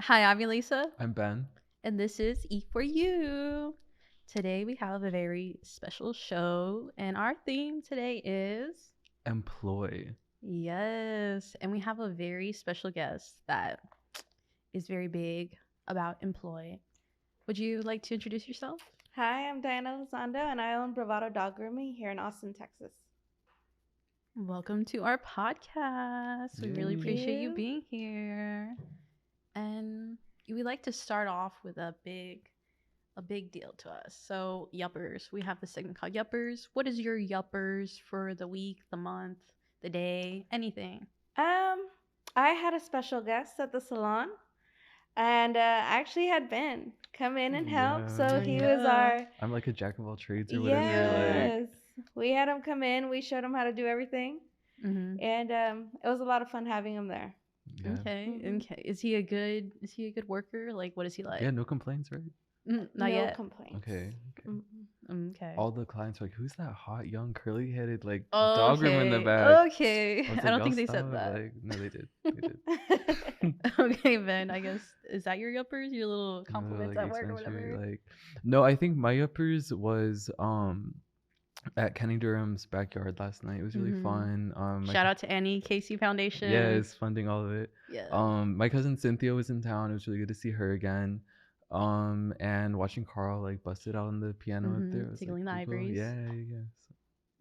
Hi, I'm Elisa, I'm Ben. and this is E for You. Today we have a very special show, and our theme today is Employ. yes, and we have a very special guest that is very big about employ. Would you like to introduce yourself? Hi, I'm Diane Elizondo, and I own Bravado Dog Grooming here in Austin, Texas. Welcome to our podcast. We really Yay. appreciate you You? being here. And we like to start off with a big deal to us. So, yuppers. We have this segment called yuppers. What is your yuppers for the week, the month, the day, anything? I had a special guest at the salon, and I actually had Ben come in and help. Yeah. So he was Yeah. our I'm like a jack of all trades or whatever. Yeah. Like, yes. We had him come in. We showed him how to do everything, Mm-hmm. and it was a lot of fun having him there. yeah. Okay. Mhm. Okay. Is he a good worker? Like, what is he like? Yeah, no complaints, right? Not no yet. complaints. Okay. Okay. Okay. All the clients are like, who's that hot, young, curly headed, like, Okay. dog room in the back? Okay. I was I like, don't y'all think they said stop. that. Like, no, they did. They did. Okay, Ben. I guess is that your yuppers? Your little You know, compliments like, at work or essentially, whatever? like, no, I think my uppers was at Kenny Durham's backyard last night. It was really Mhm. fun. Shout out to Annie Casey Foundation. Yes, funding all of it. Yeah. My cousin Cynthia was in town. It was really good to see her again. And watching Carl like bust it out on the piano up there. It was Tickling the like cool. ivories. Yeah, yeah.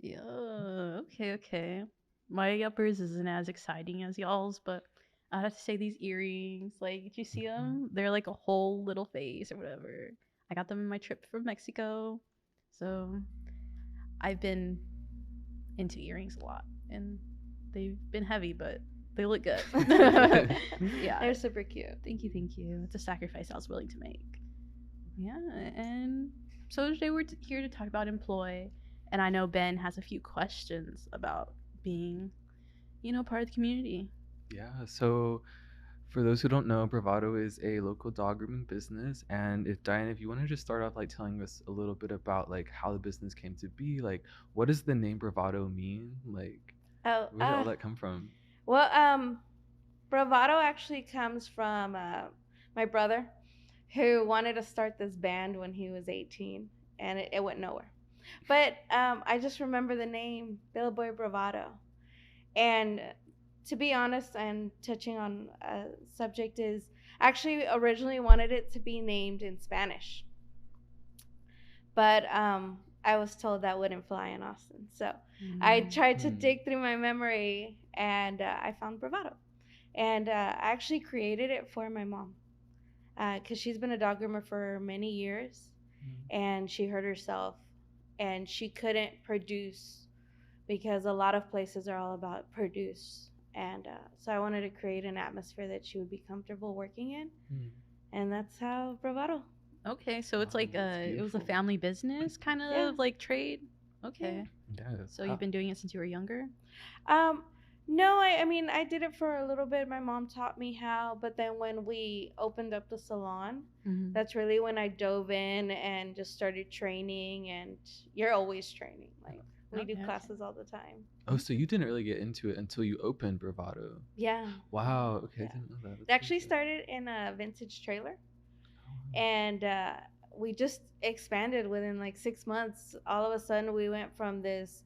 Yeah. Okay. Okay. My yuppers isn't as exciting as y'all's, but I have to say these earrings. Like, did you see them? They're like a whole little face or whatever. I got them in my trip from Mexico, so I've been into earrings a lot, and they've been heavy, but they look good. Yeah. They're super cute. Thank you, thank you. It's a sacrifice I was willing to make. Yeah, and so today we're here to talk about employ, and I know Ben has a few questions about being, part of the community. Yeah. So for those who don't know, Bravado is a local dog grooming business. And if Diane, if you want to just start off like telling us a little bit about like how the business came to be, like what does the name Bravado mean? Like Oh, where did all that come from? well, bravado actually comes from my brother, who wanted to start this band when he was 18, and it went nowhere. But I just remember the name Billboy Bravado. And to be honest, and touching on a subject is actually originally wanted it to be named in Spanish, but I was told that wouldn't fly in Austin. So I tried to dig through my memory, and I found Bravado. And I actually created it for my mom, because she's been a dog groomer for many years, and she hurt herself, and she couldn't produce because a lot of places are all about produce. And so I wanted to create an atmosphere that she would be comfortable working in, and that's how Bravado. Okay, so it's Wow, like that's it was a beautiful. family business kind of Yeah. like trade. Okay, Yeah. so you've been doing it since you were younger. Um, no, I mean, I did it for a little bit. My mom taught me how, but then when we opened up the salon, Mhm. that's really when I dove in and just started training. And you're always training. Like, we do Okay. classes all the time. Oh, so you didn't really get into it until you opened Bravado. Yeah. Wow. Okay, Yeah. I didn't know that. It That's actually really good. started in a vintage trailer, Oh, wow. and we just expanded within like 6 months. All of a sudden, we went from this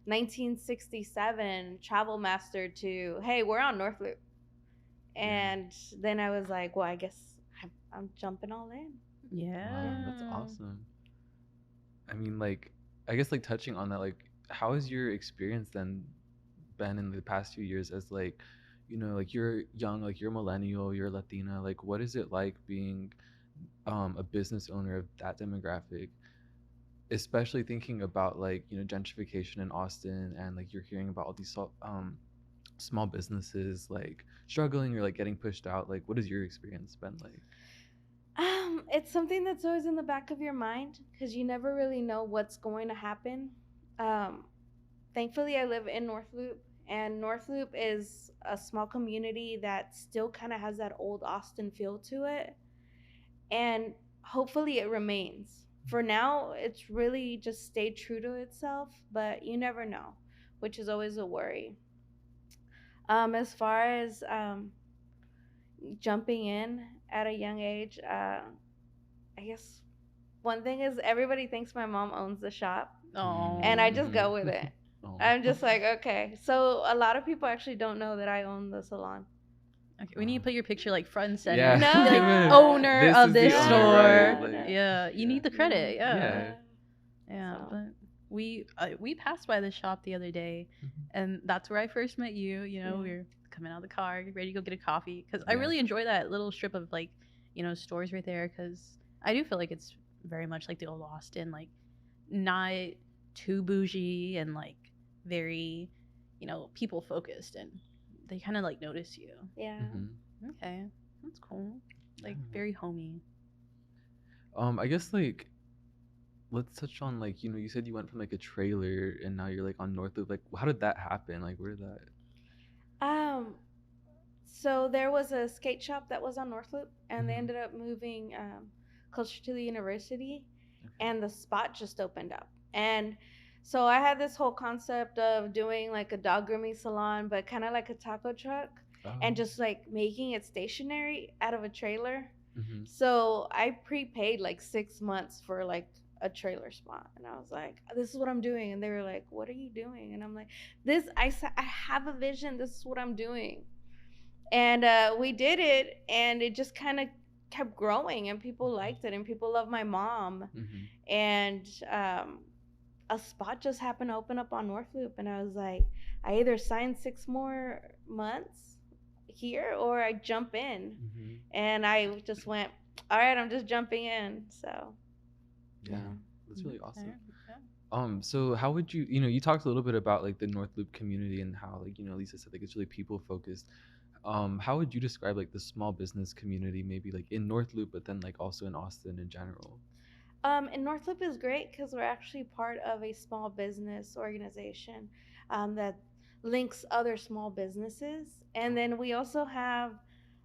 1967 Travel Master to, hey, we're on North Loop. And then I was like, well, I guess I'm jumping all in. Yeah. Wow, that's awesome. I mean, like, I guess like touching on that, like, how has your experience then been in the past few years as like, like you're young, like you're a millennial, you're Latina, like what is it like being a business owner of that demographic? Especially thinking about like, gentrification in Austin and like you're hearing about all these small businesses like struggling or like getting pushed out. Like what has your experience been like? It's something that's always in the back of your mind because you never really know what's going to happen. Um, Thankfully, I live in North Loop, and North Loop is a small community that still kind of has that old Austin feel to it, and hopefully it remains. For now, it's really just stayed true to itself, but you never know, which is always a worry. As far as jumping in, at a young age. I guess one thing is everybody thinks my mom owns the shop, and I Oh. just go with it. Oh. I'm just like, okay. So a lot of people actually don't know that I own the salon. Okay, we need to put your picture like front and center. Yeah. No. Like, Man, owner this of is this the owner, store. right? No, Like, no. Yeah, you need the credit. Yeah. Yeah. Yeah, So. but we passed by the shop the other day, and that's where I first met you. You know, Yeah. we were coming out of the car, ready to go get a coffee, because I Yeah. really enjoy that little strip of like, stores right there. Because I do feel like it's very much like the old Austin, like not too bougie and like very, people focused, and they kind of like notice you. Yeah. Okay, that's cool. Like Yeah. very homey. I guess like let's touch on like you said you went from like a trailer and now you're like on North Loop. Like how did that happen? Like where did that? So there was a skate shop that was on North Loop, and they Mhm. ended up moving closer to the university, and the spot just opened up. And so I had this whole concept of doing like a dog grooming salon, but kind of like a taco truck, and Oh. just like making it stationary out of a trailer. Mhm. So I prepaid like 6 months for like a trailer spot, and I was like, "This is what I'm doing," and they were like, "What are you doing?" And I'm like, I have a vision. This is what I'm doing." And we did it, and it just kind of kept growing, and people liked it, and people love my mom. Mhm. And a spot just happened to open up on North Loop, and I was like, I either sign 6 more months here or I jump in. Mhm. And I just went, all right, I'm just jumping in. So Yeah. That's really awesome. Okay, yeah. So how would you talked a little bit about like the North Loop community and how like Lisa said like it's really people focused. How would you describe like the small business community maybe like in North Loop but then like also in Austin in general? And North Loop is great because we're actually part of a small business organization that links other small businesses. And then we also have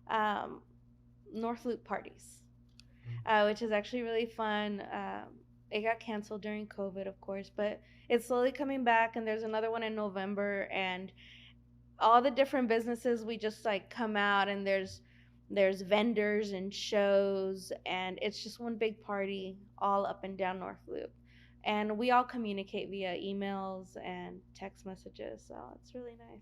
um, North Loop parties, which is actually really fun. It got canceled during COVID, of course, but it's slowly coming back. And there's another one in November, and all the different businesses we just like come out, and there's vendors and shows, and it's just one big party all up and down North Loop. And we all communicate via emails and text messages, so it's really nice.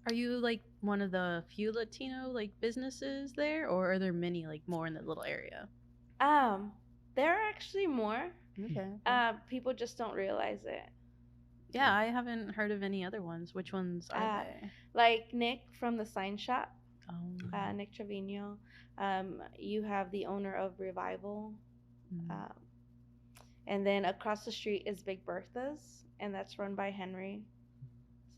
Are you like one of the few Latino like businesses there, or are there many like more in the little area? um there are actually more. Okay. People just don't realize it. Yeah, I haven't heard of any other ones. Which ones are uh, they? like Nick from the sign shop, Oh. Nick Trevino. You have the owner of Revival. Mm. um, And then across the street is Big Bertha's, and that's run by Henry.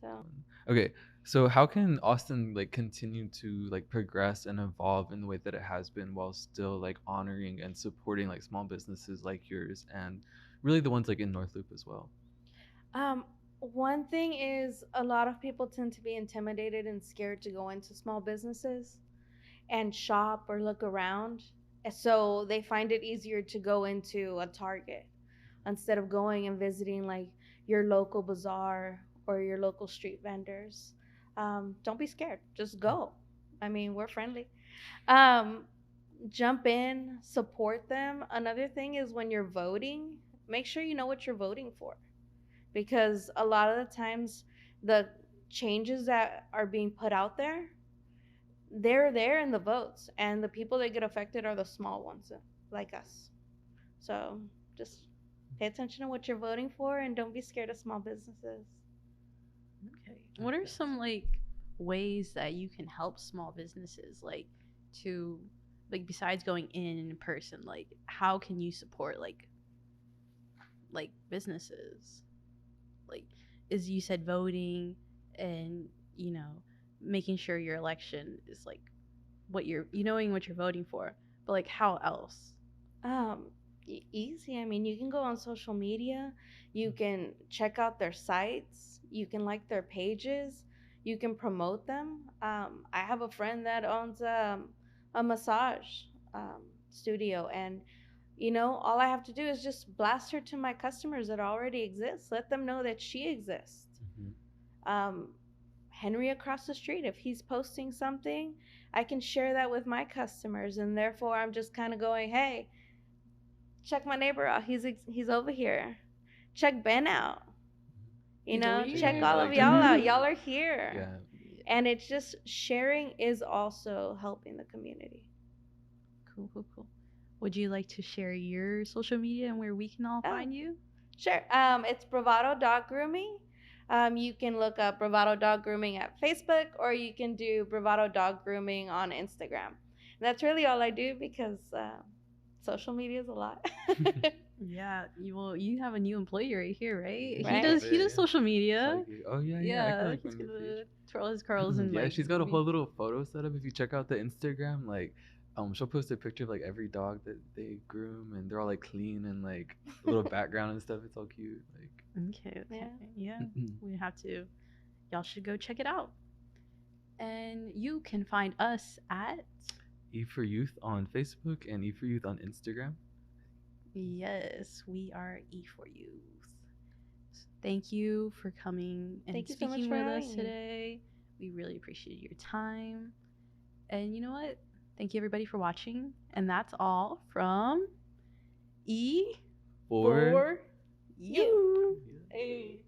So, Okay, so how can Austin like continue to like progress and evolve in the way that it has been while still like honoring and supporting like small businesses like yours and really the ones like in North Loop as well? one thing is a lot of people tend to be intimidated and scared to go into small businesses and shop or look around. And so they find it easier to go into a Target instead of going and visiting like your local bazaar or your local street vendors. Don't be scared. Just go. I mean, we're friendly. Um, jump in, support them. Another thing is when you're voting, make sure you know what you're voting for, because a lot of the times the changes that are being put out there, they're there in the votes, and the people that get affected are the small ones like us. So just pay attention to what you're voting for, and don't be scared of small businesses. Okay. What are some like ways that you can help small businesses like to like besides going in person, like how can you support like businesses? Like is you said voting and making sure your election is like what you're knowing what you're voting for. But like how else? um Easy. I mean, you can go on social media, you can check out their sites, you can like their pages, you can promote them. I have a friend that owns a massage studio, and all I have to do is just blast her to my customers that already exist, let them know that she exists. Mhm. um, Henry across the street, if he's posting something, I can share that with my customers, and therefore I'm just kind of going, hey, check my neighbor out. He's over here. Check Ben out. He's over Check here. all of Like, y'all out. Y'all are here. yeah. And it's just sharing is also helping the community. Cool, cool, cool. Would you like to share your social media and where we can all find you? Sure. It's Bravado Dog Grooming. You can look up Bravado Dog Grooming at Facebook, or you can do Bravado Dog Grooming on Instagram. And that's really all I do because social media is a lot. Yeah, you have a new employee right here, right? Right. He does social media. Psychic. Oh yeah, I Yeah, can like he's find your gonna page. twirl his curls and Yeah, like. she's got a whole little photo setup. If you check out the Instagram, like, she'll post a picture of like every dog that they groom, and they're all like clean and like a little background and stuff. It's all cute. Like, Okay, yeah, we have to. Y'all should go check it out. And you can find us at E for Youth on Facebook and E for Youth on Instagram. yes, we are E for Youth. Thank you for coming and Thank you so much speaking for with us having me. today. We really appreciate your time. And you know what? Thank you everybody for watching. And that's all from E For for you. Yeah. Hey.